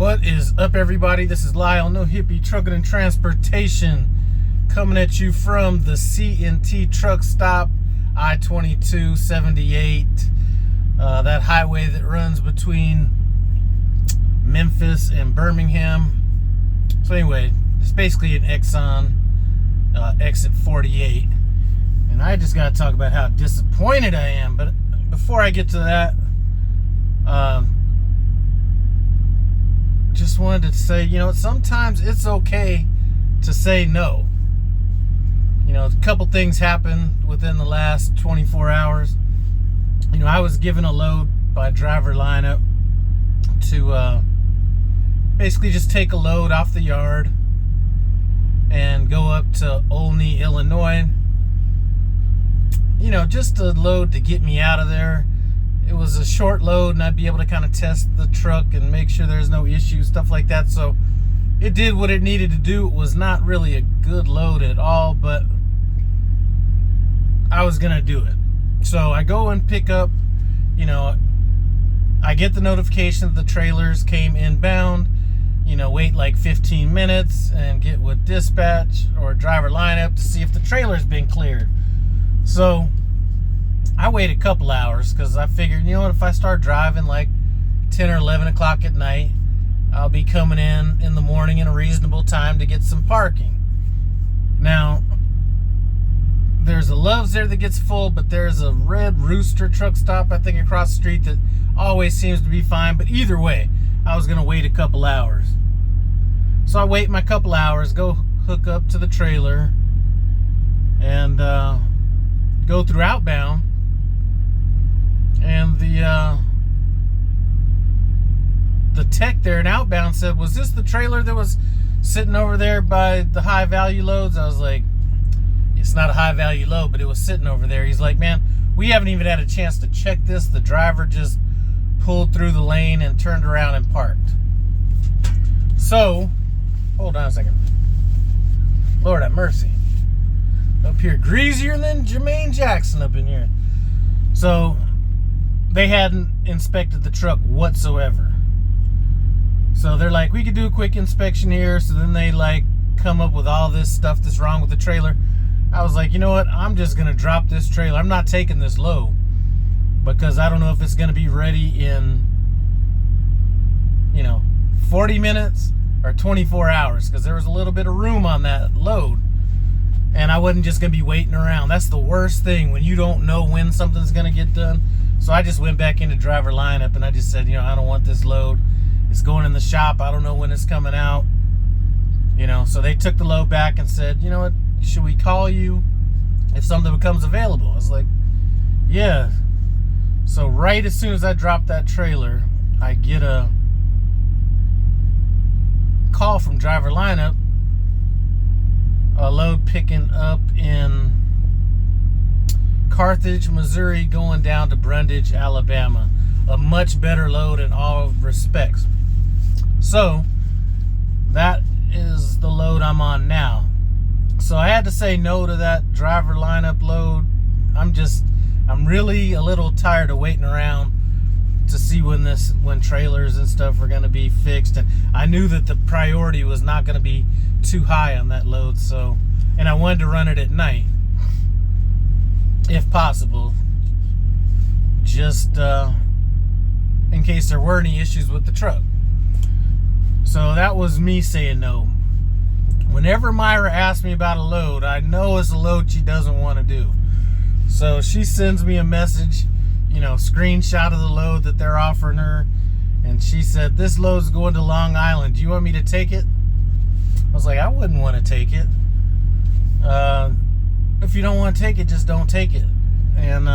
What is up, everybody? This is Lyle, No Hippie Trucking and Transportation, coming at you from the C&T truck stop, I-22 78, that highway that runs between Memphis and Birmingham. So anyway, it's basically an Exxon exit 48, and I just got to talk about how disappointed I am. But before I get to that, just wanted to say, sometimes it's okay to say no. A couple things happened within the last 24 hours. I was given a load by driver lineup to basically just take a load off the yard and go up to Olney, Illinois. Just a load to get me out of there. It was a short load, and I'd be able to kind of test the truck and make sure there's no issues, stuff like that. So it did what it needed to do. It was not really a good load at all, but I was going to do it. So I go and pick up, I get the notification that the trailers came inbound, wait like 15 minutes and get with dispatch or driver lineup to see if the trailer's been cleared. So I wait a couple hours because I figured, if I start driving like 10 or 11 o'clock at night, I'll be coming in the morning in a reasonable time to get some parking. Now, there's a Love's there that gets full, but there's a Red Rooster truck stop, I think, across the street that always seems to be fine. But either way, I was going to wait a couple hours. So I wait my couple hours, go hook up to the trailer, and go through outbound. And the tech there in outbound said, "Was this the trailer that was sitting over there by the high value loads?" I was like, "It's not a high value load, but it was sitting over there." He's like, "Man, we haven't even had a chance to check this. The driver just pulled through the lane and turned around and parked." So, hold on a second. Lord have mercy. Up here, greasier than Jermaine Jackson up in here. So they hadn't inspected the truck whatsoever. So they're like, "We could do a quick inspection here." So then they come up with all this stuff that's wrong with the trailer. I was like, you know what? I'm just going to drop this trailer. I'm not taking this load because I don't know if it's going to be ready in, 40 minutes or 24 hours, because there was a little bit of room on that load. And I wasn't just going to be waiting around. That's the worst thing, when you don't know when something's going to get done. So I just went back into driver lineup and I just said, I don't want this load. It's going in the shop. I don't know when it's coming out. So they took the load back and said, "You know what, should we call you if something becomes available?" I was like, yeah. So right as soon as I dropped that trailer, I get a call from driver lineup. A load picking up in Carthage, Missouri, going down to Brundage, Alabama. A much better load in all respects. So that is the load I'm on now. So I had to say no to that driver lineup load. I'm really a little tired of waiting around to see when trailers and stuff are going to be fixed. And I knew that the priority was not going to be too high on that load. So, and I wanted to run it at night, if possible, just in case there were any issues with the truck. So that was me saying no. Whenever Myra asks me about a load, I know it's a load she doesn't want to do. So she sends me a message, screenshot of the load that they're offering her. And she said, "This load's going to Long Island. Do you want me to take it?" I was like, I wouldn't want to take it. If you don't want to take it, just don't take it. And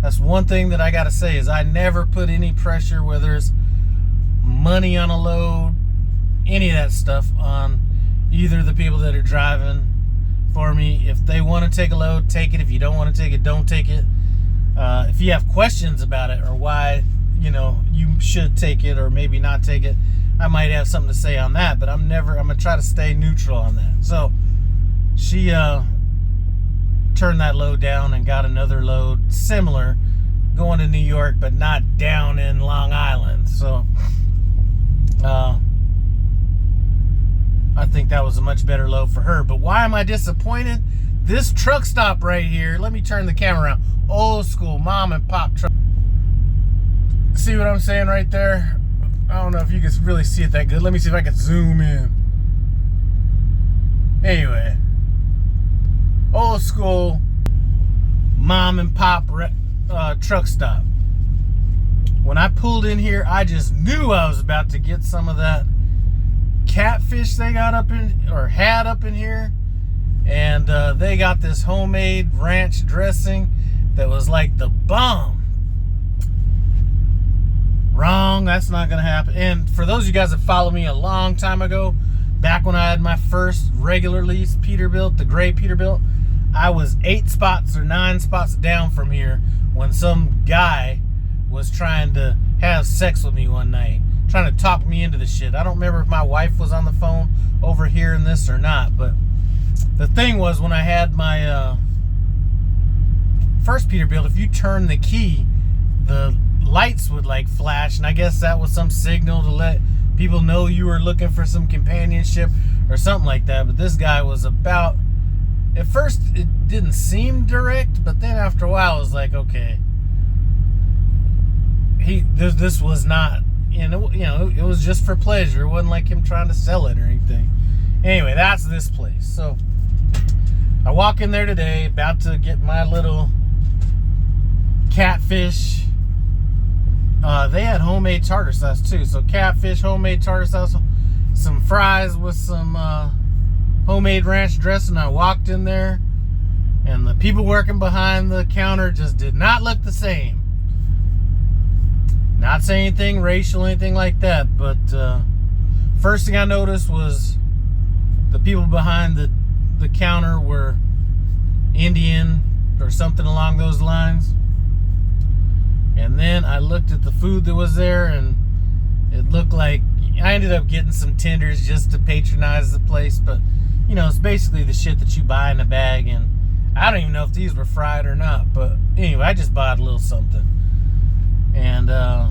that's one thing that I got to say is I never put any pressure, whether it's money on a load, any of that stuff, on either the people that are driving for me. If they want to take a load, take it. If you don't want to take it, don't take it. If you have questions about it or why you should take it or maybe not take it, I might have something to say on that, but I'm gonna try to stay neutral on that. So she turned that load down and got another load similar going to New York, but not down in Long Island. So think that was a much better load for her. But why am I disappointed? This truck stop right here, let me turn the camera around. Old school mom and pop truck. See what I'm saying right there? I don't know if you can really see it that good. Let me see if I can zoom in. Anyway, old school mom and pop truck stop. When I pulled in here, I just knew I was about to get some of that catfish they got up in, or had up in here. And they got this homemade ranch dressing that was like the bomb. Wrong, that's not gonna happen. And for those of you guys that followed me a long time ago, back when I had my first regular lease Peterbilt, the gray Peterbilt, I was 8 spots or 9 spots down from here when some guy was trying to have sex with me one night, trying to talk me into the shit. I don't remember if my wife was on the phone overhearing this or not, but the thing was, when I had my first Peterbilt, if you turn the key, the lights would like flash, and I guess that was some signal to let people know you were looking for some companionship or something like that. But this guy was about, at first it didn't seem direct, but then after a while it was like, okay, this was not, it was just for pleasure. It wasn't like him trying to sell it or anything. Anyway, that's this place. So I walk in there today, about to get my little catfish. They had homemade tartar sauce too. So catfish, homemade tartar sauce, some fries with some homemade ranch dressing. I walked in there, and the people working behind the counter just did not look the same. Not saying anything racial, anything like that, but first thing I noticed was the people behind the counter were Indian or something along those lines. And then I looked at the food that was there, and it looked like, I ended up getting some tenders just to patronize the place, but it's basically the shit that you buy in a bag, and I don't even know if these were fried or not, but anyway, I just bought a little something. And I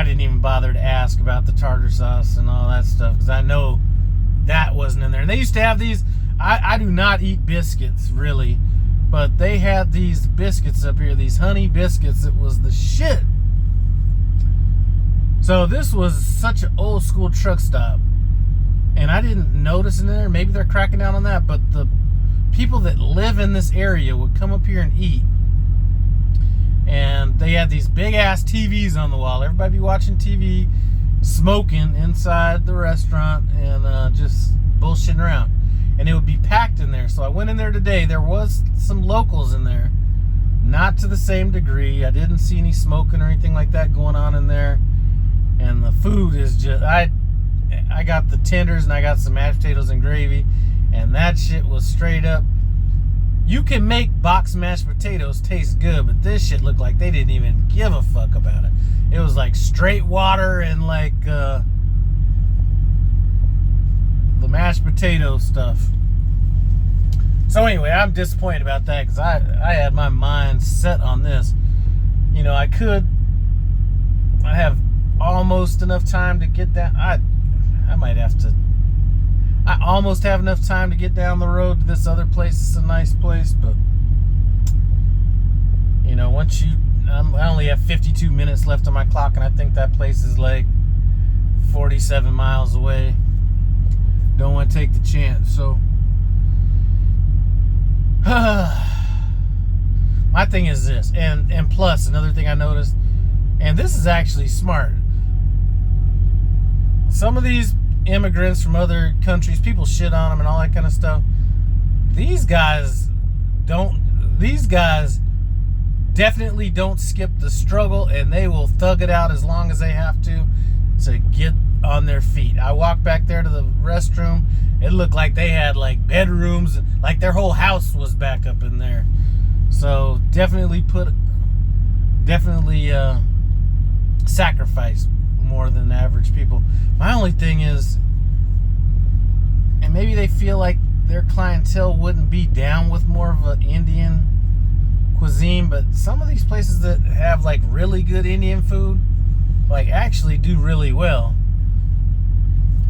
didn't even bother to ask about the tartar sauce and all that stuff, because I know that wasn't in there. And they used to have these, I do not eat biscuits really, but they had these biscuits up here, these honey biscuits. It was the shit. So this was such an old school truck stop, and I didn't notice in there. Maybe they're cracking down on that, but the people that live in this area would come up here and eat. And they had these big ass TVs on the wall. Everybody be watching TV, smoking inside the restaurant, and just bullshitting around. And it would be packed in there. So I went in there today. There was some locals in there, not to the same degree. I didn't see any smoking or anything like that going on in there. And the food is just, I got the tenders, and I got some mashed potatoes and gravy, and that shit was straight up. You can make box mashed potatoes taste good, but this shit looked like they didn't even give a fuck about it. It was like straight water and like the mashed potato stuff. So anyway, I'm disappointed about that, because I had my mind set on this. I have almost enough time to get down. I almost have enough time to get down the road to this other place. It's a nice place, but once I only have 52 minutes left on my clock, and I think that place is like 47 miles away. Don't want to take the chance. So my thing is this, and plus another thing I noticed, and this is actually smart. Some of these immigrants from other countries, people shit on them and all that kind of stuff. These guys definitely don't skip the struggle, and they will thug it out as long as they have to get on their feet. I walked back there to the restroom. It looked like they had like bedrooms, like their whole house was back up in there. So definitely sacrifice more than average people. My only thing is, and maybe they feel like their clientele wouldn't be down with more of an Indian cuisine, but some of these places that have like really good Indian food, like actually do really well.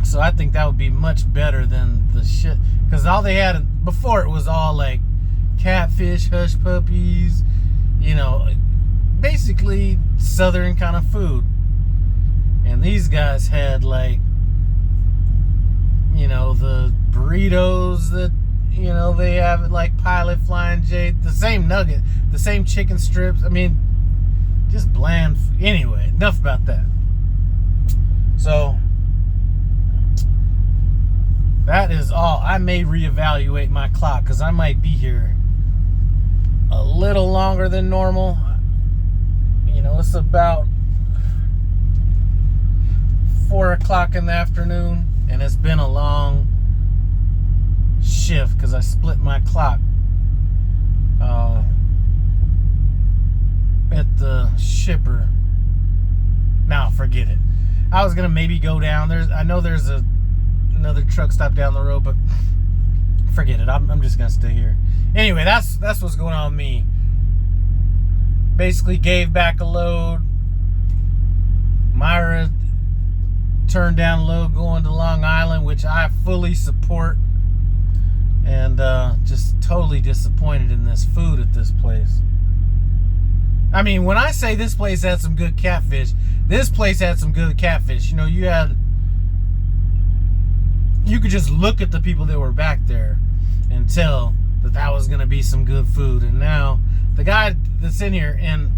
So So I think that would be much better than the shit. Because all they had before, it was all like catfish, hush puppies, you know, basically southern kind of food. And these guys had like, you know, the burritos that, you know, they have it like Pilot, Flying J, the same nugget, the same chicken strips. I mean, just bland. Anyway, enough about that. So that is all. I may reevaluate my clock because I might be here a little longer than normal. You know, it's about 4 o'clock in the afternoon, and it's been a long shift because I split my clock at the shipper. Now forget it. I was gonna maybe go down. I know there's another truck stop down the road, but forget it. I'm just gonna stay here. Anyway, that's what's going on with me. Basically gave back a load. Myra turned down a load going to Long Island, which I fully support. And just totally disappointed in this food at this place. I mean, when I say this place had some good catfish, this place had some good catfish. You know, you could just look at the people that were back there and tell that was going to be some good food. And now the guy that's in here, and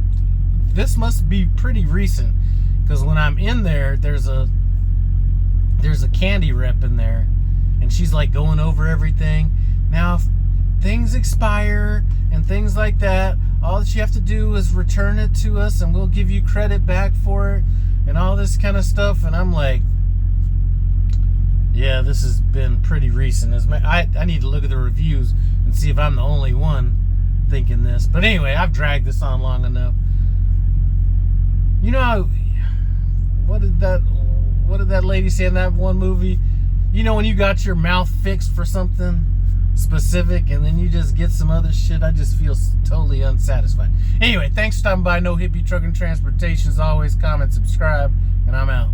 this must be pretty recent, because when I'm in there, there's a candy rep in there, and she's like going over everything. Now, if things expire and things like that, all that you have to do is return it to us and we'll give you credit back for it and all this kind of stuff. And I'm like, yeah, this has been pretty recent. I need to look at the reviews and see if I'm the only one thinking this. But anyway, I've dragged this on long enough. You know, what did that lady say in that one movie? You know, when you got your mouth fixed for something specific and then you just get some other shit, I just feel totally unsatisfied. Anyway, thanks for stopping by. No Hippie Truck and Transportation. As always, comment, subscribe, and I'm out.